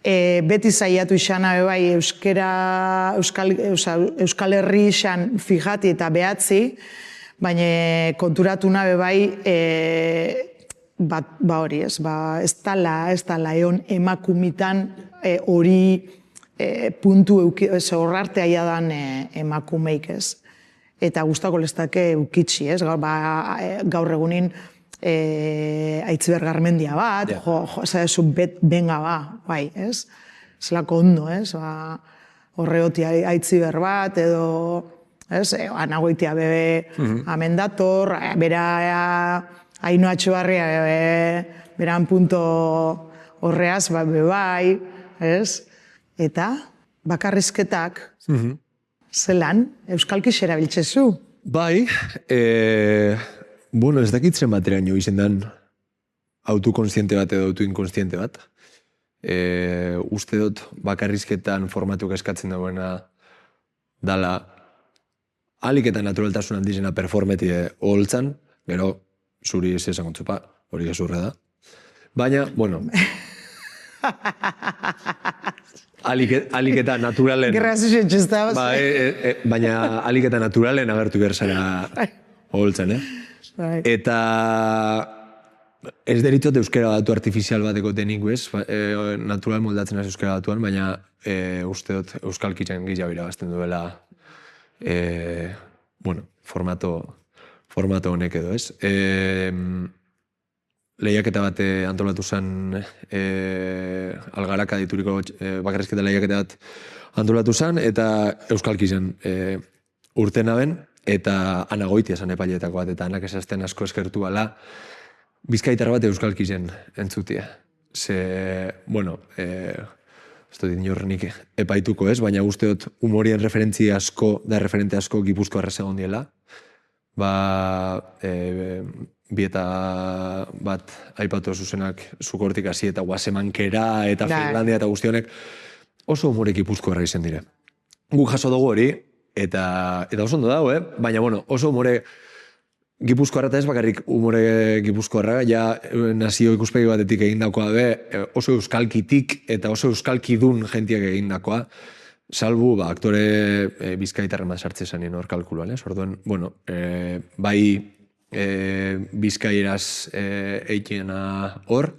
beti zaiatu izana bai Euskal Herri izan fijati eta behatzi, baina konturatu nabe bai, ba hori ez, ez tala egon emakumitan hori puntu horrarte aia dan emakumeik ez. Eta guztako leztake eukitzi ez, gaur egunin Aitziber Garmendia bat, benga ba, bai, ez? Zelako ondo, ez? Horreoti Aitziber bat, edo, ez? Anagoitia bebe amendator, bera Ainhoa Etxebarria beran punto horreaz, bai, ez? Eta bakarrizketak, zelan, euskalkix erabiltzezu? Bai, bueno, ez dakitzen bateraino izendan autokonstiente bat edo autoinkonstiente bat. Uste dut bakarrizketan formatuk eskatzen dagoena dala alik eta naturaltasun handizena performeti holtzan, gero zuri ez esan kontzupa, hori gezurre da. Baina, bueno, alik eta naturalen... Grazio txesta. Baina alik eta naturalen agertu berzara holtzan, Eta ez deritot euskera datu artifizial bateko denik ez, natural moldatzen az euskera datuan, baina uste dut euskalkitzen gehiago irabazten duela formato honek edo ez. Lehiaketa bat antolatu zen Algaraka dituriko bakarrizketa lehiaketa bat antolatu zen, eta euskalkitzen urten aben, eta Anagoitia zan epailetako bat, eta anak esazten asko eskertu ala, Bizkaitar bat euskalkitzen entzutia. Bueno, ez dut inorrenik epaituko ez, baina uste dut humorien referentzi asko, da referente asko Gipuzko arrezegon diela. Bieta bat aipatu zuzenak Zukortik hasi eta Guasemankera eta Finlandia eta guztionek oso humore Gipuzko arra izen dire. Guk jaso dugu hori, eta oso ondo dago, baina bueno, oso humore Gipuzkoarra eta ez bakarrik humore Gipuzkoarra, ja nazio ikuspegi batetik egindakoa oso euskalkitik eta oso euskalkidun jentiak egindakoa, salbu aktore bizkaitarren bat sartze zanien hor kalkuluan, orduan, bueno, bai bizkaieraz eitena hor,